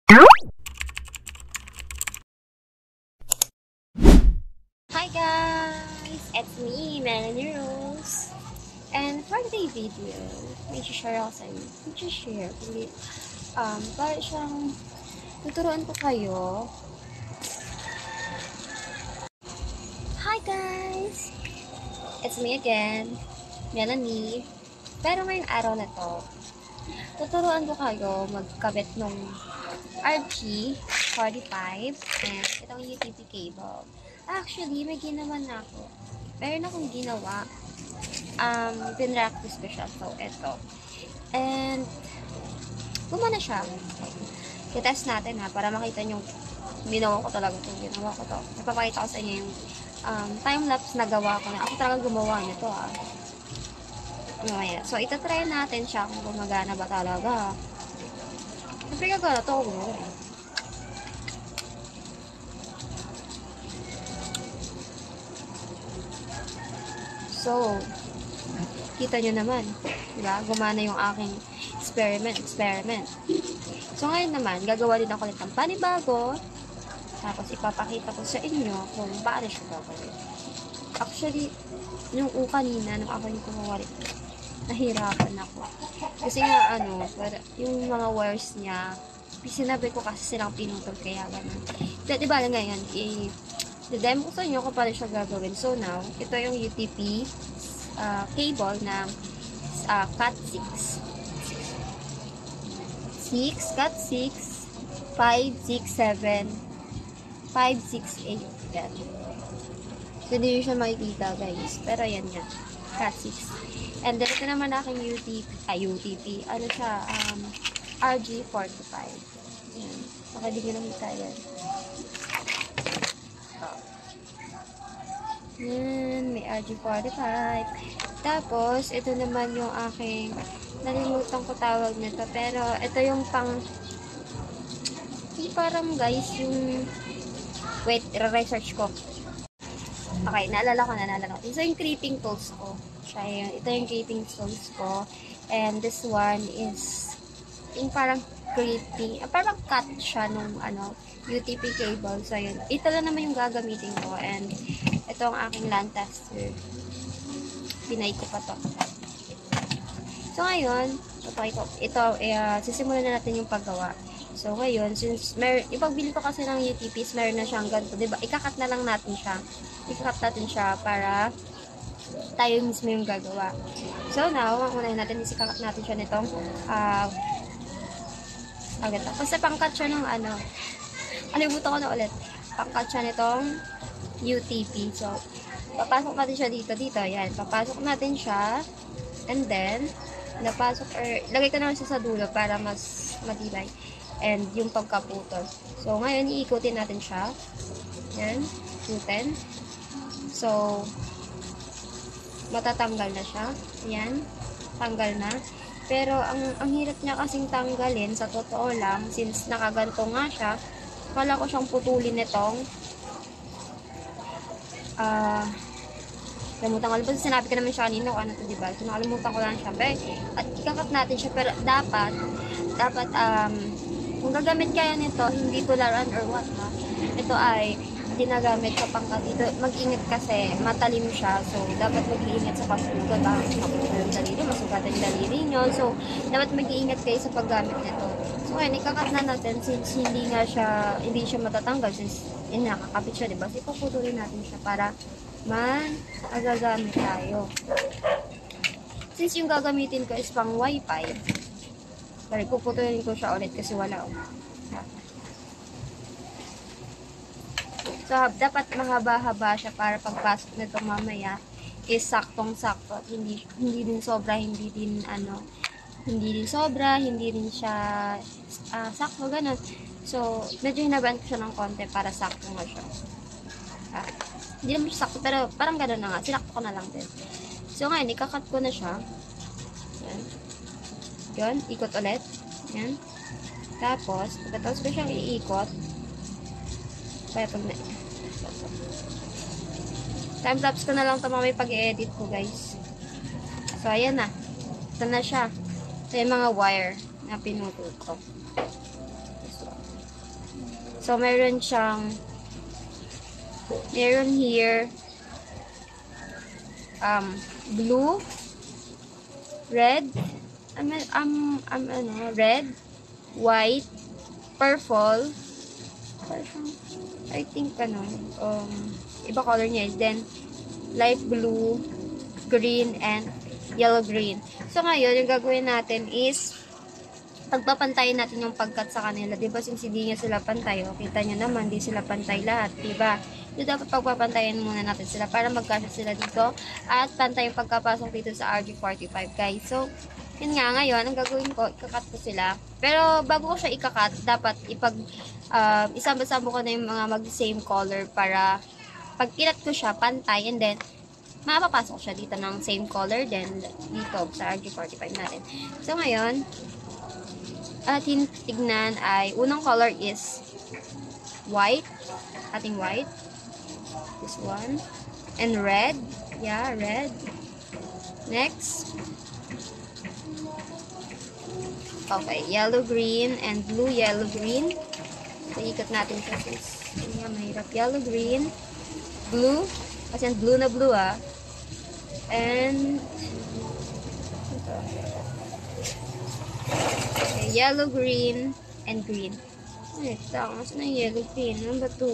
Hi guys! It's me, Melanie Rose. And for today's video, may share ako sa inyo. May share. Para siyang tuturuan ko kayo. Hi guys! It's me again, Melanie. Pero ngayong araw na to, tuturuan ko kayo magkabit ng RG45 and itong UTP cable. Actually, may ginawa na ako. Meron akong ginawa. Pinractice ko siya. So, ito. And, gumana siya. I-test natin ha, para makita nyo, ginawa ko talaga ito. Ginawa ko to. Napapakita ko sa inyo yung time-lapse na gawa ko na. Ako talaga gumawa nito ha. So, itatry natin siya kung gumagana ba talaga. Siyempre gagana ito ako gumawa eh. So, kita nyo naman, diba? Gumana yung aking experiment. So, ngayon naman, gagawa din ako ulit ng panibago. Tapos, ipapakita ko sa inyo kung paano siya gagawin. Actually, yung kanina, nung ako yung kumuha rin, nahirapan ako. Kasi nga, yung mga wires niya, sinabi ko kasi silang pinutol, kaya ganun. Diba, ngayon, i-demo ko sa inyo kung paano siya gagawin. So, now, ito yung UTP cable na cut 6. Cut 6, 5, 6, 7, 5, 6, 8. Yan. So, hindi nyo siya makikita, guys. Pero, yan yan. Cut 6. And then, ito naman aking UTP. Ano siya? RG45. Yan. Baka di nyo nakita yan. Yan. May RG45. Tapos, ito naman yung aking nalimutan ko tawag nito. Pero, ito yung parang guys, yung wait, research ko. Okay, naalala ko. So, yung creeping tools ko. Ito yung creeping tools ko. And this one is yung parang creeping, parang cut siya nung UTP cable. So, yun. Ito lang naman yung gagamitin ko. And ito ang aking LAN tester. Pinay ko pa to. So, ngayon, sisimulan na natin yung paggawa. So, ngayon, since ipagbili ko kasi ng UTPs, meron na siyang ganito, diba? Ikakat na lang natin siya. Para tayo mismo yung gagawa. So, now, unahin natin, isikakat natin siya nitong, basta pangkat siya ng alimutan ko na ulit. Pangkat siya nitong UTP. So, papasok natin siya dito, yan. Papasok natin siya, and then, lagay ko naman siya sa dulo para mas matibay. And yung pagkaputol. So, ngayon, iikutin natin siya. Yan. Ikutin. So, matatanggal na siya. Yan. Tanggal na. Pero, ang hirap niya kasing tanggalin, sa totoo lang, since nakaganto nga siya, kala ko siyang putulin nitong, nakalimutan ko lang. Kasi sinabi ko naman siya kanina kung ano to, diba? So, nakalimutan ko lang siya. At ikakat natin siya, pero dapat, kung gagamit kayo nito, hindi tularan or what ha. Ito ay ginagamit sa pangkat dito. Mag-ingat kasi matalim siya. So, dapat mag-iingat sa pagsugat. Baka mapunin yung daliri, masugatan yung daliri nyo. So, dapat mag-iingat kayo sa paggamit nito. So, ngayon, ikakat na natin since hindi siya matatanggal since nakakapit siya, diba? So, ipuputulin natin siya para magagamit tayo. Since yung gagamitin ko is pang Wi-Fi, sorry, puputulin ko siya ulit kasi wala. So, dapat mahaba-haba siya para pagpasok nito mamaya is saktong-sakto at hindi din sobra, hindi din sobra, hindi din siya sakto, ganun. So, medyo hinaban ko siya ng konti para sakto nga siya. Hindi naman siya sakto, pero parang ganun na nga. Sinakto ko na lang din. So, ngayon, ikakat ko na siya. Yan. Yun, ikot ulit. Yan. Tapos, pagkatapos ko siyang iikot, kaya pag time-lapse ko na lang ito mamay pag-edit ko, guys. So, ayan na. Ito na siya. Ito yung mga wire na pinutol ko. So, So, meron here, blue, red, red, white, purple, I think, iba color niya. Then, light blue, green, and yellow-green. So, ngayon, yung gagawin natin is, pagpapantayin natin yung pagkat sa kanila. Diba, since hindi nyo sila pantay, kita nyo naman, di sila pantay lahat. Diba? So, dapat pagpapantayin muna natin sila para magkasya sila dito at pantay yung pagkapasok dito sa RG45, guys. So, yun nga, ngayon, ang gagawin ko, ikakat ko sila. Pero, bago ko siya ikakat, dapat isama-sama ko na yung mga mag-same color para pag kinat ko siya, pantay, and then, mapapasok siya dito ng same color, then, dito sa RG45 natin. So, ngayon, ating tignan ay, unang color is white, ating white, this one, and red, yeah, red, next, okay, yellow, green, and blue, yellow, green, so ikot natin kasi, mahirap, yellow, green, blue, kasi blue na blue, and, okay, yellow, green, and green. Ay, tama. Saan ang yellow, green? Ano ba ito?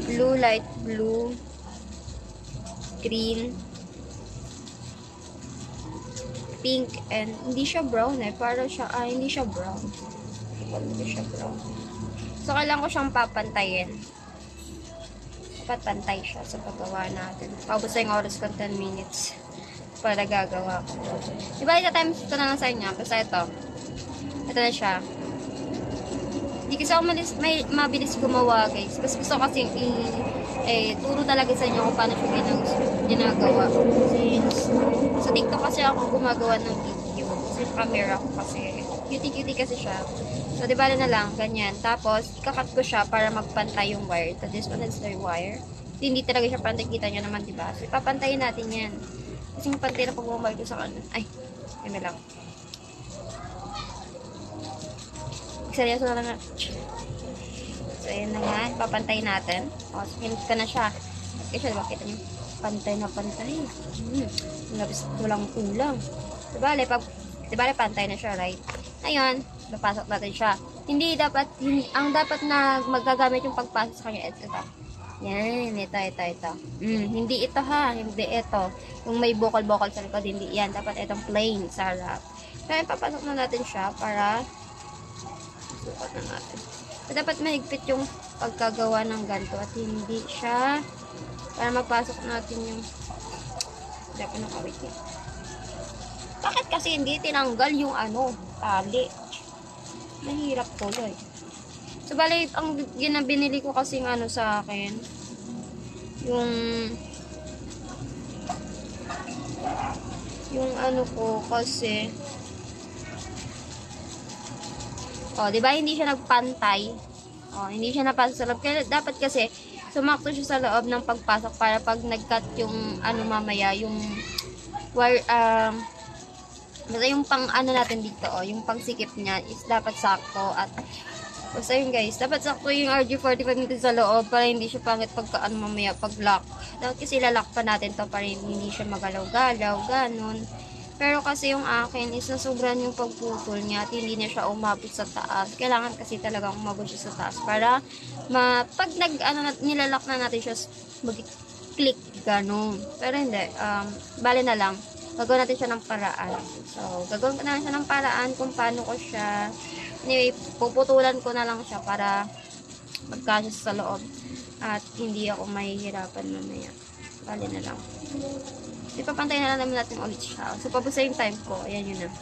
Blue, light blue, green, pink, and hindi siya brown para siya, hindi siya brown. Hindi siya brown. So, kailangan ko siyang papantayin. Dapat pantay siya sa paggawa natin. Paubos na yung oras ko 10 minutes para gagawa ko. Diba, ita-times ito na lang sa inyo. Basta ito. Ito na siya. Hindi kasi ako mabilis gumawa, guys. Kasi gusto kasi turo talaga sa inyo kung paano siya ginagawa. Since sa TikTok kasi ako gumagawa ng video. Kasi camera ko kasi. Cutie-cutie kasi siya. So, di ba na lang, ganyan. Tapos, ikakat ko siya para magpantay yung wire. So, this one is the wire. Hindi talaga siya pantay. Kita nyo naman, di ba? So, ipapantayin natin yan. Kasi yung pantay na pag-mobile ko sa kanan. Ay, yun na lang. Seryoso na lang na. So, yun na nga. Ipapantayin natin. O, so, hinit ko na siya. Okay siya, di ba? Kita nyo. Pantay na pantay. Walang kulang. Di ba, pantay na siya, right? Ngayon, napasok natin siya. Ang dapat na magagamit yung pagpasok sa kanya, ito. Yan, ito. Hindi ito hindi ito. Yung may bukol-bukol sa likod, hindi yan. Dapat itong plain sa harap. Kaya papasok na natin siya para sukat na natin. So, dapat mahigpit yung pagkagawa ng ganito at hindi siya para mapasok natin yung dapat nakawit niya. Bakit kasi hindi tinanggal yung tali? Mahirap tuloy. So, bali, ang binili ko kasi sa akin, yung ko kasi, di ba hindi siya nagpantay? Hindi siya napasok sa loob. Kaya dapat kasi, sumakto siya sa loob ng pagpasok para pag nag-cut yung, mamaya, yung wire, basta yung pang natin dito, yung pang sikip niya is dapat sakto at basta yun guys, dapat sakto yung RG45 nito sa loob para hindi siya pangit pagka mamaya pag lock. Dapat kasi lalak pa natin to para hindi siya magalaw-galaw, ganun. Pero kasi yung akin is nasobran yung pagputol niya at hindi na siya umabot sa taas. Kailangan kasi talagang umabot siya sa taas para pag nilalak na natin siya mag-click, ganun. Pero hindi, bali na lang. Gagawin natin siya ng paraan. So, gagawin ko na siya ng paraan kung paano ko siya. Anyway, puputulan ko na lang siya para magkasya sa loob. At hindi ako mahihirapan mamaya. Bali na lang. Ipapantay na lang naman natin ulit siya. So, pabusa yung time ko. Ayan yun na.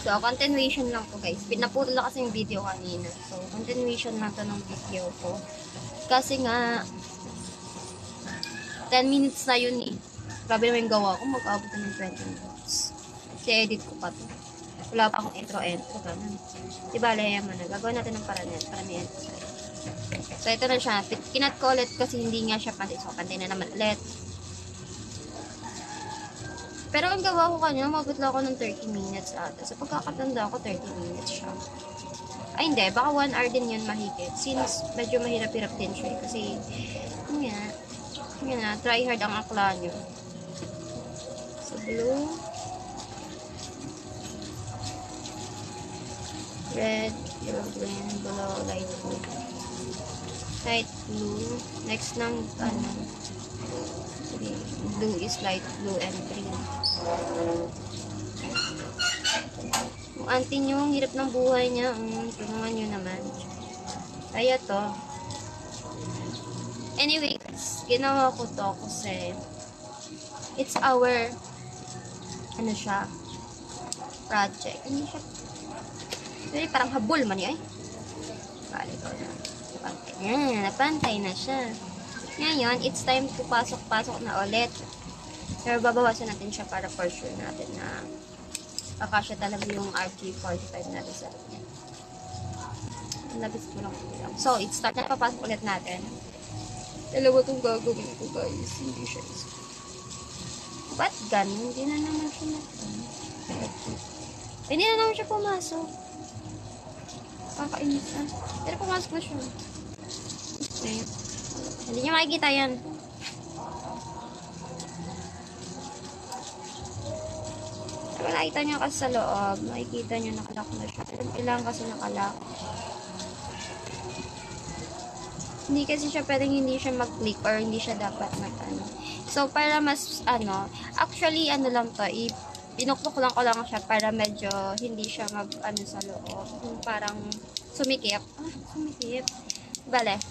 So, continuation lang to guys. Pinaputol na kasi yung video kanina. So, continuation lang to ng video ko. Kasi nga, 10 minutes na yun eh. Grabe naman yung gawa ko, mag-abot na ng 20 minutes. Kasi edit ko pa to. Wala pa akong intro. Ganun. Diba, layaman na. Gagawin natin ng para may intro. So, ito na siya. Kinat ko ulit kasi hindi nga siya pantay. So, pantay na naman ulit. Pero ang gawa ko kanya, mabot lang ako ng 30 minutes ata. Sa pagkakatanda ko, 30 minutes siya. Ay, hindi. Baka 1 hour din yun mahigit. Since medyo mahirap-hirap din siya. Kasi, yun nga, try hard ang akla nyo. So, blue. Red, yellow, green, blue, light blue. Light blue. Next ng, blue is light blue and green. Yung auntie nyo, ang hirap ng buhay niya. Tulungan nyo naman. Kaya to. Anyway, ginawa ko to kasi it's our project. Ano siya? Pero parang habol man yun. Bali ko na. Napantay na siya. Ngayon, it's time to pasok-pasok na ulit. Pero babawasan natin siya para for sure natin na kakasya talaga yung RG45 natin sa loob. Labis ko lang. So, it's start na papasok ulit natin. Dalawa itong gagawin ko, guys. Hindi siya isa. Ba't ganun? Hindi na naman siya hindi na naman siya pumasok. Kakainis ah. Pero pumasok na siya. Okay. Hindi niya makikita yan. Pero nakita niyo kasi sa loob. Makikita niyo nakalock na siya. Kailangan kasi nakalock. Hindi kasi siya pwedeng hindi siya mag-click or hindi siya dapat mag-ano. So, para mas, actually, lang to, pinuklok lang ko lang siya para medyo hindi siya mag-ano sa loob. Yung parang sumikip. Sumikip. Bale.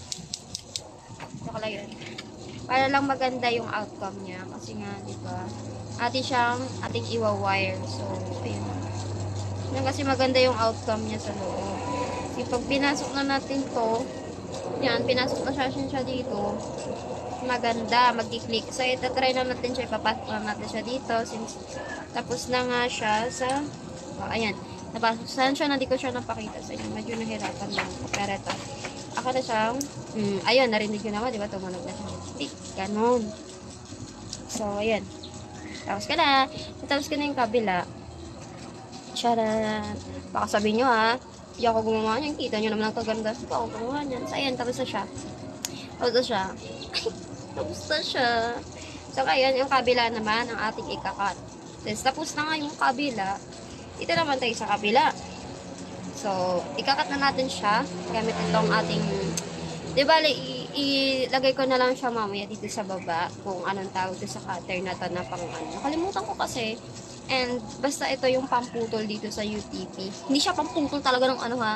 Ito lang yun. Para lang maganda yung outcome niya. Kasi nga, diba, ating iwa-wire. So, ayun. Yan kasi maganda yung outcome niya sa loob. Kasi pag pinasok na natin to, yan, pinasok na siya dito. Maganda, mag-click. So, itatry na natin siya, ipapasok na natin siya dito. Since, tapos na nga siya sa, ayan, napasok. Saan siya, hindi ko siya napakita sa inyo. Medyo nahirapan lang. Pero ito, ako na siyang, ayun, narinig nyo naman, di ba? Tumunog na siya. Tick, ganun. So, ayan. Tapos ka na. Tapos ka na yung kabila. Charan. Baka sabihin nyo, hindi ako gumawa niyan. Kita nyo naman ang kaganda. Hindi ako gumawa niyan. So, ayan, tapos na siya. Tapos na siya. So, ayan, yung kabila naman, ang ating ikakat. Tapos na nga yung kabila. Ito naman tayo sa kabila. So, ikakat na natin siya. Gamit itong ating, di ba, ilagay ko na lang siya mamaya dito sa baba. Kung anong tawag sa cutter na to na pang ano. Nakalimutan ko kasi. And, basta ito yung pamputol dito sa UTP. Hindi siya pamputol talaga ng ano ha.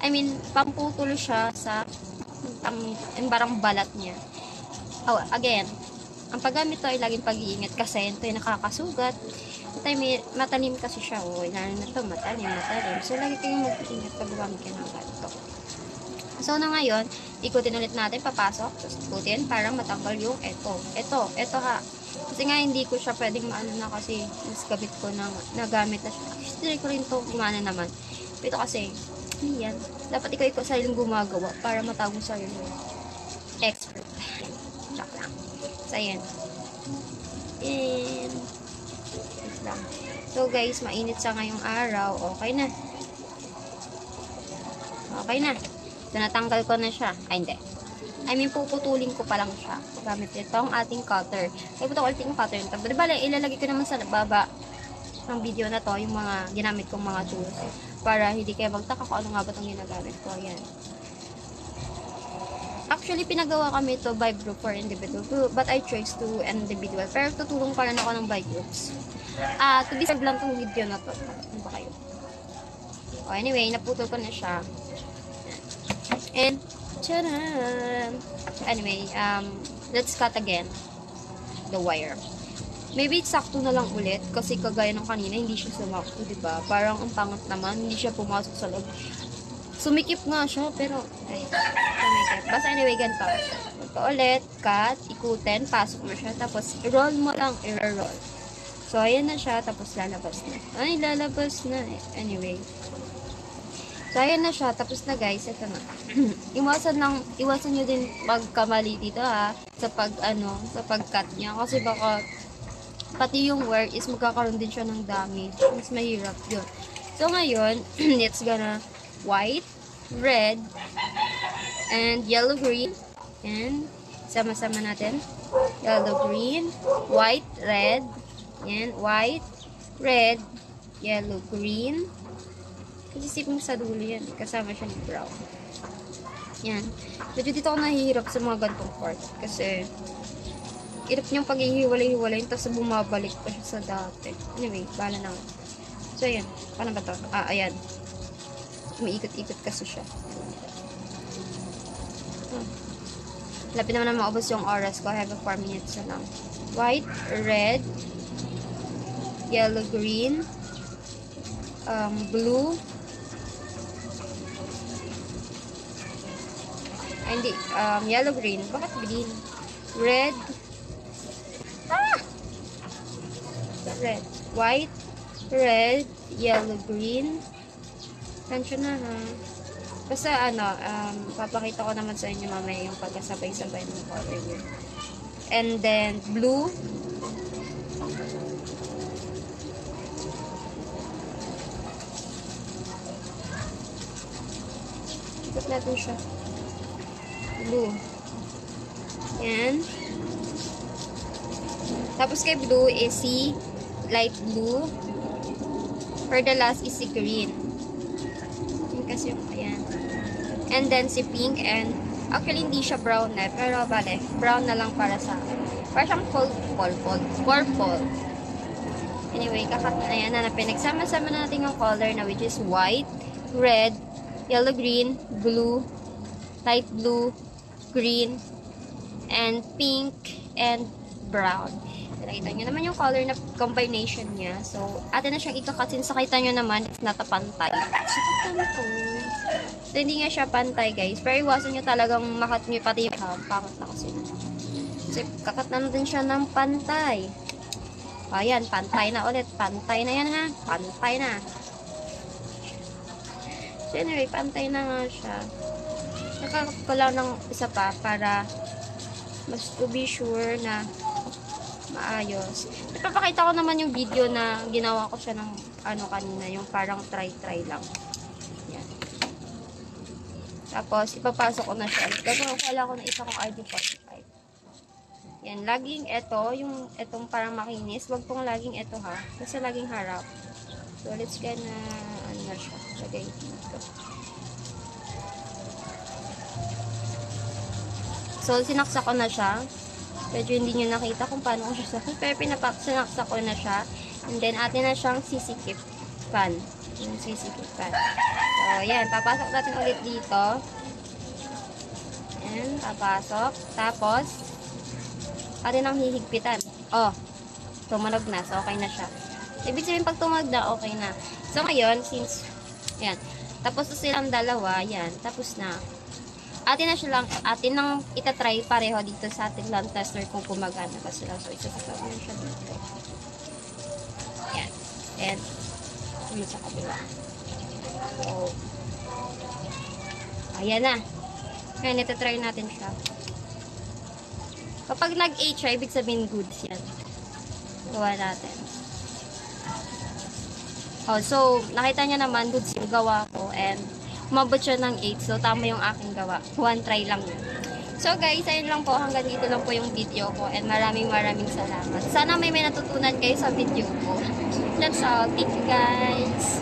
I mean, pamputol siya sa parang balat niya. Oh, again, ang paggamit to ay laging pag-iingat kasi ito ay nakakasugat. Ito ay matalim kasi siya. Oh, lalo na ito, matalim. So, lagi kayong mag-iingat pag gumamit ka ng ganito. So, na ngayon, ikutin ulit natin, papasok. Tapos, ikutin, parang matanggal yung ito ha. Kasi nga, hindi ko siya pwedeng maano na kasi mas gamit ko na nagamit na siya. Actually, ko rin ito gumana naman. Ito kasi, yan. Dapat ikaw sariling gumagawa para matawag sa'yo yung expert. Check lang. So, ayan. And, wait lang. So, guys, mainit sa ngayong araw. Okay na. Okay na. So, natanggal ko na siya. Ay, hindi. I mean, puputulin ko pa lang siya. Gamit itong ating cutter. Kaya puto ko ulit yung cutter nito. But, bale, ilalagay ko naman sa baba ng video na to, yung mga ginamit kong mga tools. Para hindi kayo magtaka kung ano nga ba itong ginagamit ko. Ayan. Actually, pinagawa kami ito by group or individual. But I chose to individual. Pero tutulong pa rin ako ng by groups. To be served lang itong video na to. Ano ba kayo? O, anyway, naputol ko na siya. And, tcharam! Anyway, let's cut again the wire. Maybe sakto na lang ulit kasi kagaya ng kanina, hindi siya sumakto, diba? Parang ang pangat naman, hindi siya pumasok sa loob. Sumikip nga siya, pero, sumikip. Basta anyway, ganito. Ito ulit, cut, ikutin, pasok mo siya, tapos roll mo lang, i-roll. So, ayan na siya, tapos lalabas na. Ay, lalabas na. Anyway. So, ayan na siya. Tapos na guys, ito na. Iwasan nyo din magkamali dito ha. Sa pag-cut niya. Kasi baka, pati yung wear is magkakaroon din siya ng damage. Mas mahirap yun. So, ngayon, it's gonna white, red, and yellow, green. And, sama-sama natin. Yellow, green, white, red, and white, red, yellow, green. Kasi sipin sa dulo yan. Kasama siya ng brown. Yan. Medyo dito ako nahihirap sa mga gantong part. Kasi, hirap niyang paghihiwalay-hiwalay tapos bumabalik pa siya sa dati. Anyway, bahala na. So, ayan. Paano ba ito? Ayan. Umiikot-ikot kasi siya. Lapit naman na maubos yung oras ko. I have 4 minutes na lang. White, red, yellow, green, blue, hindi, yellow, green. Bakit green? Red. Red. White, red, yellow, green. Tansya na ha. Basta papakita ko naman sa inyo mamaya yung pagkasabay-sabay ng color niya. And then, blue. Ikot natin siya. Blue. Yan. Tapos kay blue is si light blue. For the last is si green. Yan kasi yung, ayan. And then si pink and actually hindi siya brown na pero bale, brown na lang para sa akin. Para siyang purple. Anyway, ayan na pinagsama-sama natin yung color na which is white, red, yellow, green, blue, light blue, green, and pink, and brown. Nakita nyo naman yung color na combination niya. So, atin na siyang ikakat. Since nakita nyo naman, it's not a pantay. So, hindi nga siya pantay, guys. Pero iwasan nyo talagang makat nyo pati yung pangat na kasi. Kasi, kakat na din siya ng pantay. Ayan, pantay na ulit. Pantay na yan, ha? Pantay na. So, anyway, pantay na nga siya. Nakakat ko lang ng isa pa para mas to be sure na maayos. Ipapakita ko naman yung video na ginawa ko siya ng kanina, yung parang try lang. Yan. Tapos, ipapasok ko na siya. Gagawin ko na isa kong RD45. Yan, laging itong parang makinis. Wag pong laging ito ha. Kasi laging harap. So, let's gonna, na siya. Lagay dito. So, sinaksak ko na siya. Medyo hindi nyo nakita kung paano ko siya saksak. Pero sinaksak ko na siya. And then, atin na siyang sisikip pan. Yung sisikip pan. So, yan. Papasok natin ulit dito. Yan. Papasok. Tapos, atin ang hihigpitan. Oh. Tumunog na. So, okay na siya. Ibig sabihin, pag tumunog na, okay na. So, ngayon, since, yan. Tapos na silang dalawa. Yan. Tapos na. Atin nang itatry pareho dito sa ating land tester kung gumagana pa sila. So, isasasama na siya dito. Yan. And, yun sa kabila. So, ayan na. Ngayon, itatry natin siya. Kapag nag-8 siya, ibig sabihin goods yan. Gawa natin. Oh, so, nakita niya naman, goods yung gawa ko. And, umabot siya ng 8. So, tama yung aking gawa. One try lang yun. So, guys, ayun lang po. Hanggang dito lang po yung video ko. And maraming salamat. Sana may natutunan kayo sa video ko. That's all. Thank you, guys.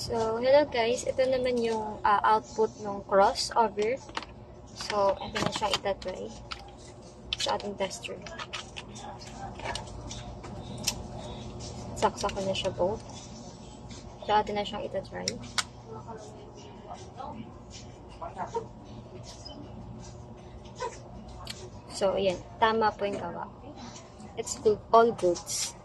So, hello guys. Ito naman yung output ng crossover. So, ito na siya itatry sa ating tester. Saksak ko na siya both. So, atin na siyang itatry. So, ayan. Tama po yung gawa. It's good. All goods.